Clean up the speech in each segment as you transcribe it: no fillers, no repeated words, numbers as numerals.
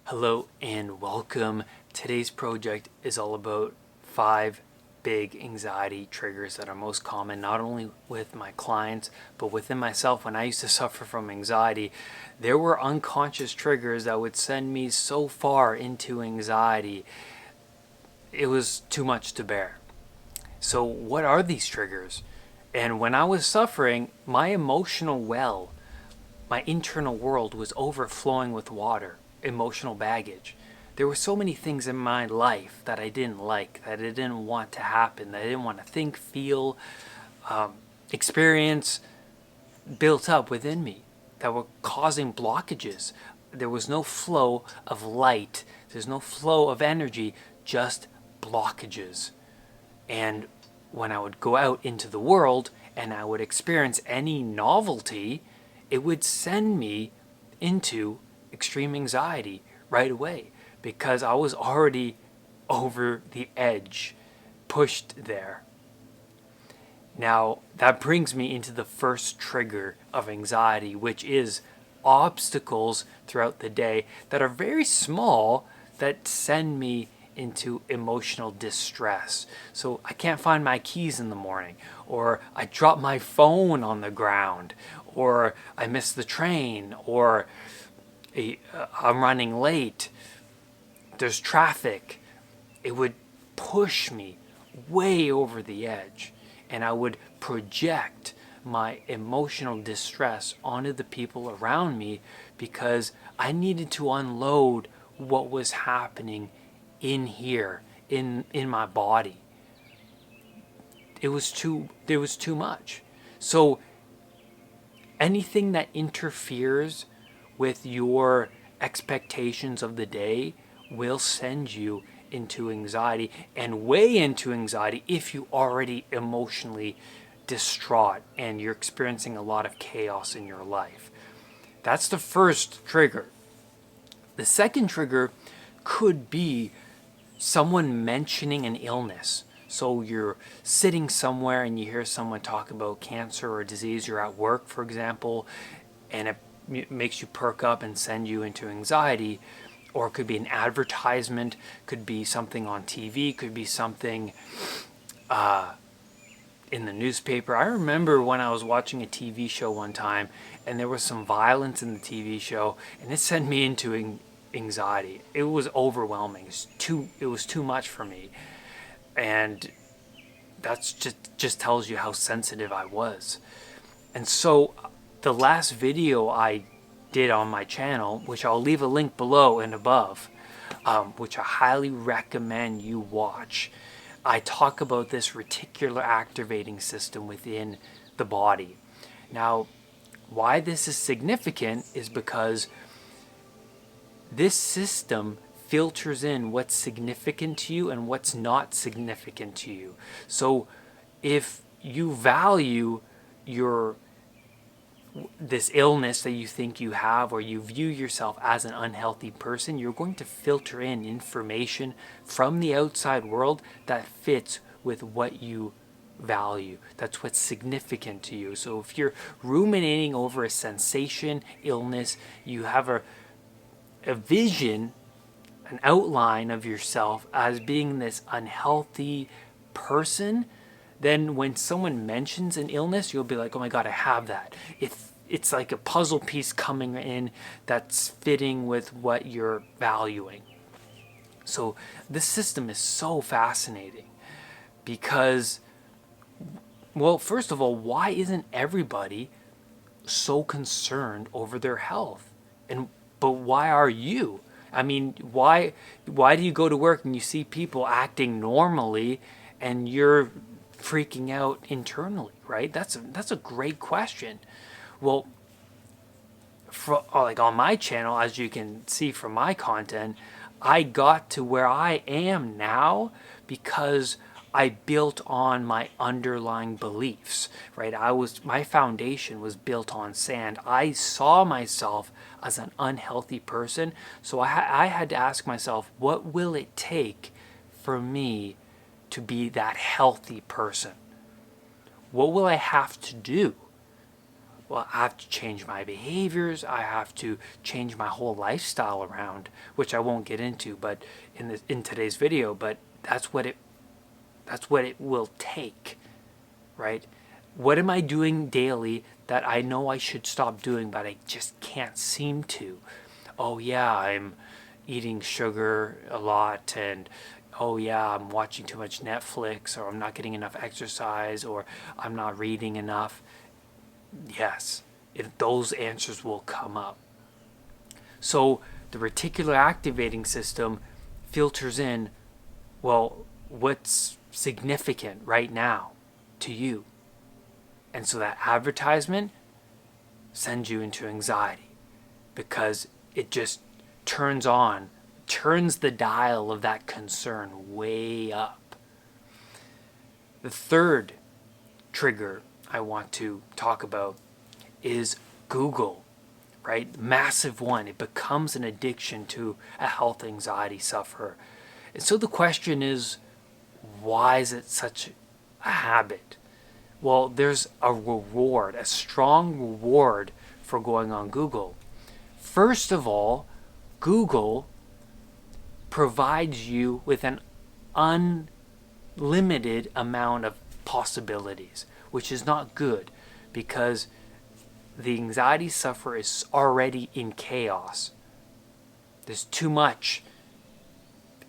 Hello and welcome. Today's project is all about 5 big anxiety triggers that are most common, not only with my clients, but within myself. When I used to suffer from anxiety, there were unconscious triggers that would send me so far into anxiety. It was too much to bear. So, what are these triggers? And when I was suffering, my emotional well, my internal world was overflowing with water, emotional baggage. There were so many things in my life that I didn't like, that I didn't want to happen, that I didn't want to think, feel, experience built up within me that were causing blockages. There was no flow of light, there's no flow of energy, just blockages. And when I would go out into the world and I would experience any novelty, it would send me into extreme anxiety right away because I was already over the edge, pushed there. Now, that brings me into the first trigger of anxiety, which is obstacles throughout the day that are very small that send me into emotional distress. So I can't find my keys in the morning, or I drop my phone on the ground, or I miss the train, or I'm running late, there's traffic. It would push me way over the edge, and I would project my emotional distress onto the people around me because I needed to unload what was happening in here, in my body. There was too much. So anything that interferes with your expectations of the day will send you into anxiety, and way into anxiety if you already emotionally distraught and you're experiencing a lot of chaos in your life. That's the first trigger. The second trigger could be someone mentioning an illness. So you're sitting somewhere and you hear someone talk about cancer or disease. You're at work, for example, and it makes you perk up and send you into anxiety. Or it could be an advertisement, could be something on TV, could be something in the newspaper. I remember when I was watching a TV show one time and there was some violence in the TV show and it sent me into anxiety. It was overwhelming. It was too much for me. And that's just tells you how sensitive I was. And so the last video I did on my channel, which I'll leave a link below and above, which I highly recommend you watch, I talk about this reticular activating system within the body. Now, why this is significant is because this system filters in what's significant to you and what's not significant to you. So if you value this illness that you think you have, or you view yourself as an unhealthy person, you're going to filter in information from the outside world that fits with what you value. That's what's significant to you. So if you're ruminating over a sensation, illness, you have a vision, an outline of yourself as being this unhealthy person, then when someone mentions an illness, you'll be like, oh my God, I have that. It's like a puzzle piece coming in that's fitting with what you're valuing. So this system is so fascinating because, well, first of all, why isn't everybody so concerned over their health? But why are you? I mean, why do you go to work and you see people acting normally and you're freaking out internally, right? That's a great question. Well, like on my channel, as you can see from my content, I got to where I am now because I built on my underlying beliefs, right? My foundation was built on sand. I saw myself as an unhealthy person, so I had to ask myself, what will it take for me to be that healthy person? What will I have to do? well, I have to change my behaviors. I have to change my whole lifestyle around, which I won't get into, but in today's video. But that's what it will take, right? What am I doing daily that I know I should stop doing, but I just can't seem to? Oh yeah, I'm eating sugar a lot, and oh yeah, I'm watching too much Netflix, or I'm not getting enough exercise, or I'm not reading enough. Yes, those answers will come up. So the reticular activating system filters in, well, what's significant right now to you? And so that advertisement sends you into anxiety because it just turns the dial of that concern way up. The third trigger I want to talk about is Google, right? Massive one. It becomes an addiction to a health anxiety sufferer. And so the question is, why is it such a habit? Well, there's a reward, a strong reward for going on Google. First of all, Google provides you with an unlimited amount of possibilities, which is not good because the anxiety sufferer is already in chaos. There's too much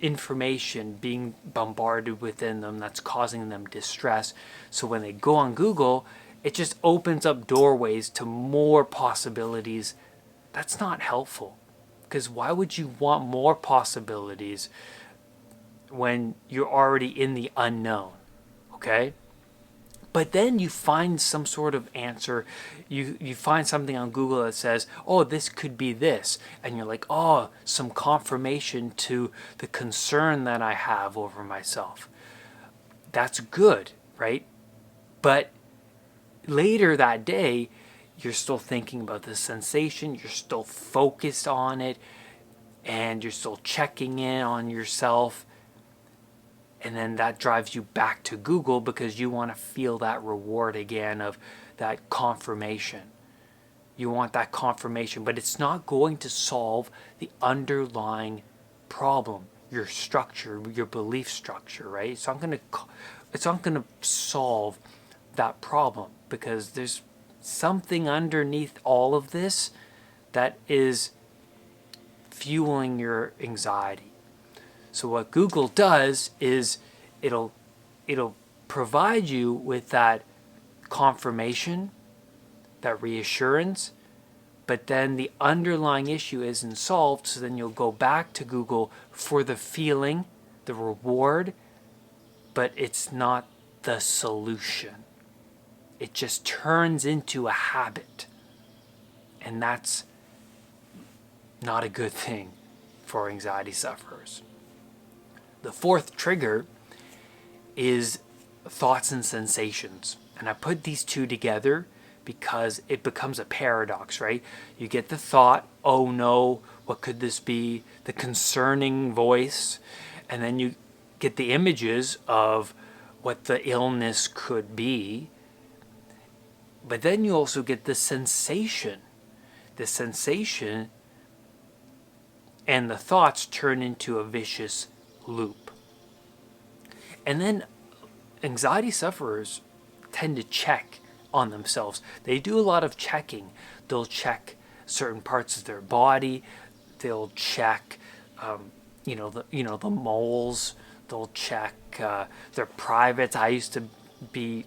information being bombarded within them that's causing them distress. So when they go on Google, it just opens up doorways to more possibilities. That's not helpful, because why would you want more possibilities when you're already in the unknown? Okay? But then you find some sort of answer. You find something on Google that says, oh, this could be this. And you're like, oh, some confirmation to the concern that I have over myself. That's good, right? But later that day, you're still thinking about the sensation. You're still focused on it. And you're still checking in on yourself. And then that drives you back to Google because you want to feel that reward again of that confirmation. You want that confirmation, but it's not going to solve the underlying problem, your structure, your belief structure, right? It's not going to solve that problem because there's something underneath all of this that is fueling your anxiety. So what Google does is it'll provide you with that confirmation, that reassurance, but then the underlying issue isn't solved, so then you'll go back to Google for the feeling, the reward, but it's not the solution. It just turns into a habit. And that's not a good thing for anxiety sufferers. The fourth trigger is thoughts and sensations. And I put these two together because it becomes a paradox, right? You get the thought, oh no, what could this be? The concerning voice. And then you get the images of what the illness could be. But then you also get the sensation. The sensation and the thoughts turn into a vicious loop. And then anxiety sufferers tend to check on themselves. They do a lot of checking. They'll check certain parts of their body. They'll check, the moles. They'll check their privates. I used to be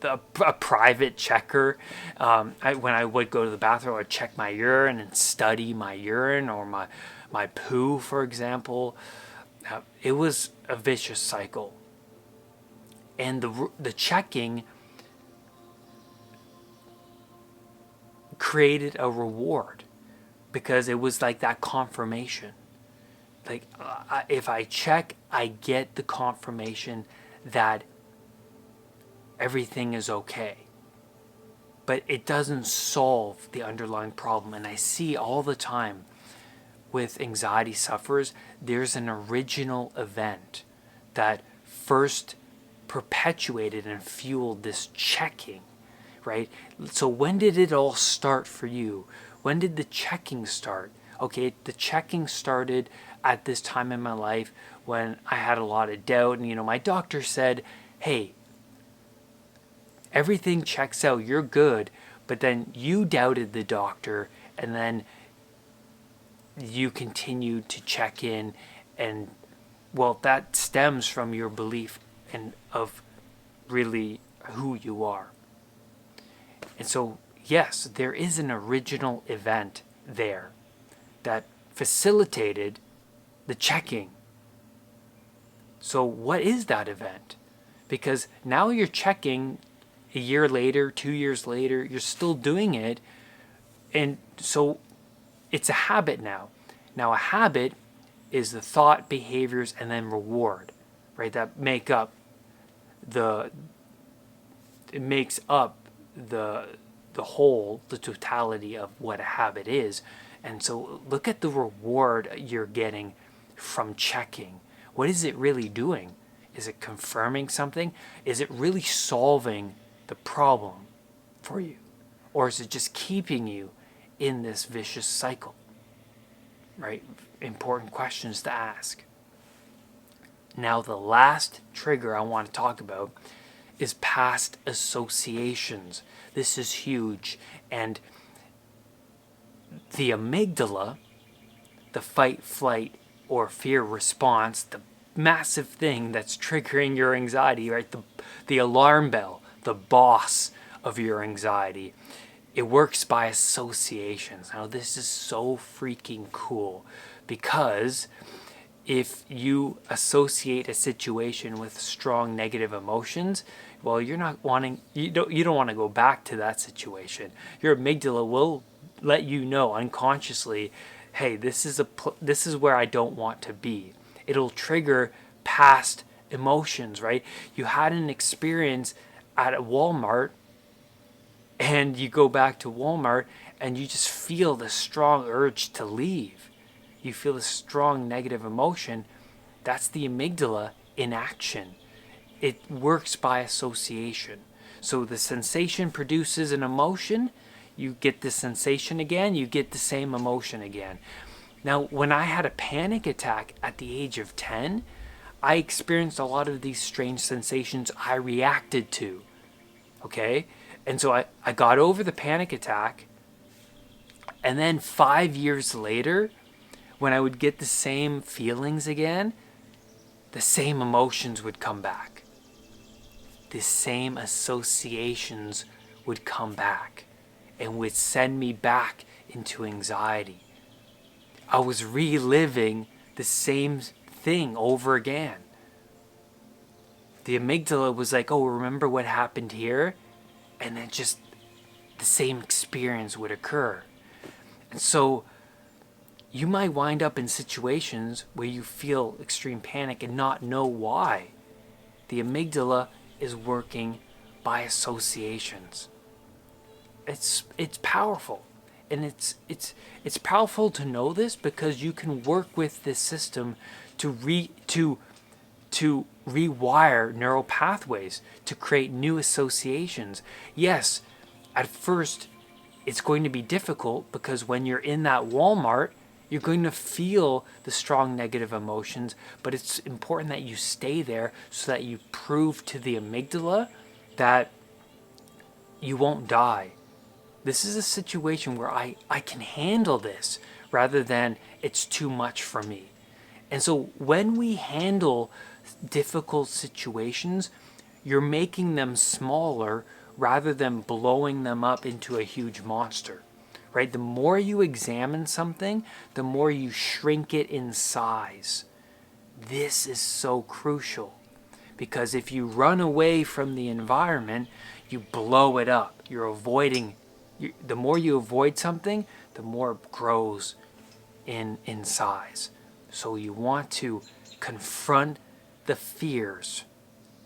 a private checker. When I would go to the bathroom, I'd check my urine and study my urine or my poo, for example. It was a vicious cycle. And the checking created a reward because it was like that confirmation. Like if I check, I get the confirmation that everything is okay. But it doesn't solve the underlying problem. And I see all the time with anxiety sufferers, there's an original event that first perpetuated and fueled this checking, right? So when did it all start for you? When did the checking start? Okay, the checking started at this time in my life when I had a lot of doubt, and my doctor said, hey, everything checks out, you're good. But then you doubted the doctor, and then you continued to check in, and well, that stems from your belief and of really who you are. And so, yes, there is an original event there that facilitated the checking. So what is that event? Because now you're checking a year later, 2 years later, you're still doing it. And so it's a habit now. Now a habit is the thought, behaviors, and then reward, right? That make up the, it makes up the whole, the totality of what a habit is. And so look at the reward you're getting from checking. What is it really doing? Is it confirming something? Is it really solving the problem for you? Or is it just keeping you in this vicious cycle? Right? Important questions to ask. Now, the last trigger I want to talk about is past associations. This is huge. And the amygdala, the fight, flight, or fear response, the massive thing that's triggering your anxiety, right? The alarm bell, the boss of your anxiety. It works by associations. Now, this is so freaking cool because if you associate a situation with strong negative emotions, well, you don't want to go back to that situation. Your amygdala will let you know unconsciously, hey, this is where I don't want to be. It'll trigger past emotions, right? You had an experience at a Walmart, and you go back to Walmart and you just feel the strong urge to leave. You feel a strong negative emotion. That's the amygdala in action. It works by association. So the sensation produces an emotion. You get the sensation again, you get the same emotion again. Now, when I had a panic attack at the age of 10, I experienced a lot of these strange sensations I reacted to. Okay? And so I got over the panic attack, and then 5 years later, when I would get the same feelings again, the same emotions would come back. The same associations would come back and would send me back into anxiety. I was reliving the same thing over again. The amygdala was like, oh, remember what happened here? And then just the same experience would occur. And so you might wind up in situations where you feel extreme panic and not know why. The amygdala is working by associations. It's powerful. And it's powerful to know this because you can work with this system to rewire neural pathways, to create new associations. Yes, at first it's going to be difficult because when you're in that Walmart, you're going to feel the strong negative emotions, but it's important that you stay there so that you prove to the amygdala that you won't die. This is a situation where I can handle this rather than it's too much for me. And so when we handle difficult situations, you're making them smaller rather than blowing them up into a huge monster, right? The more you examine something, the more you shrink it in size. This is so crucial because if you run away from the environment, you blow it up. You're avoiding. The more you avoid something, the more it grows in size. So you want to confront the fears.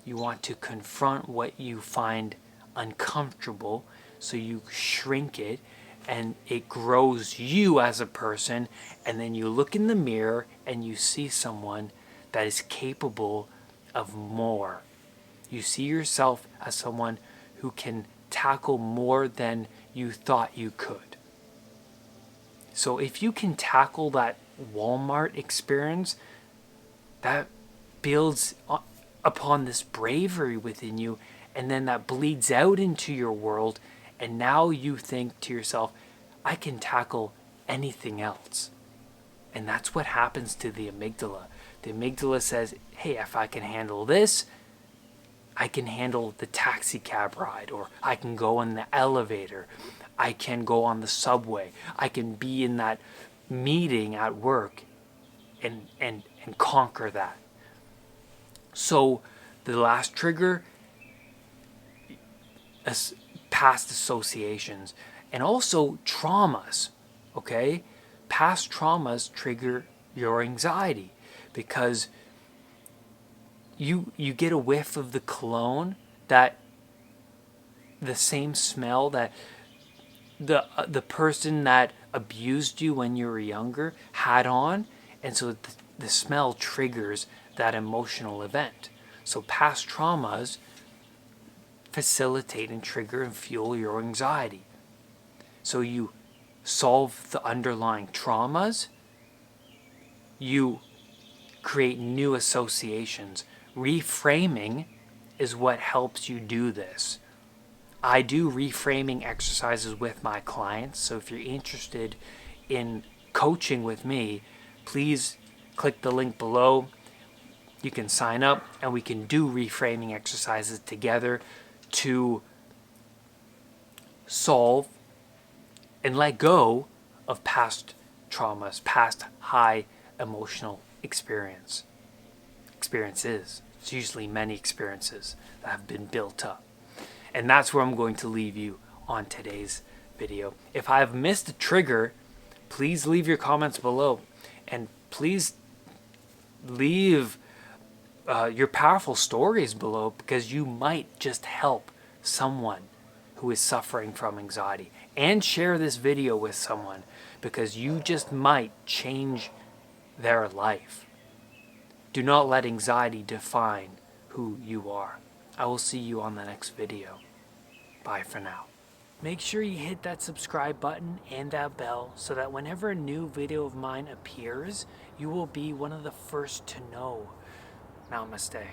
You want to confront what you find uncomfortable, so you shrink it and it grows you as a person, and then you look in the mirror and you see someone that is capable of more. You see yourself as someone who can tackle more than you thought you could. So if you can tackle that Walmart experience, that builds upon this bravery within you, and then that bleeds out into your world, and now you think to yourself, I can tackle anything else. And that's what happens to the amygdala. The amygdala says, hey, if I can handle this, I can handle the taxi cab ride, or I can go in the elevator, I can go on the subway, I can be in that meeting at work and conquer that. So the last trigger is past associations and also traumas, okay? Past traumas trigger your anxiety because you get a whiff of the cologne, that the same smell that the person that abused you when you were younger had on, and so the smell triggers that emotional event. So past traumas facilitate and trigger and fuel your anxiety. So you solve the underlying traumas, you create new associations. Reframing is what helps you do this. I do reframing exercises with my clients, so if you're interested in coaching with me, please click the link below. You can sign up and we can do reframing exercises together to solve and let go of past traumas, past high emotional experiences. It's usually many experiences that have been built up. And that's where I'm going to leave you on today's video. If I have missed a trigger, please leave your comments below. And please leave your powerful stories below, because you might just help someone who is suffering from anxiety. And share this video with someone, because you just might change their life. Do not let anxiety define who you are. I will see you on the next video. Bye for now. Make sure you hit that subscribe button and that bell so that whenever a new video of mine appears, you will be one of the first to know. Namaste.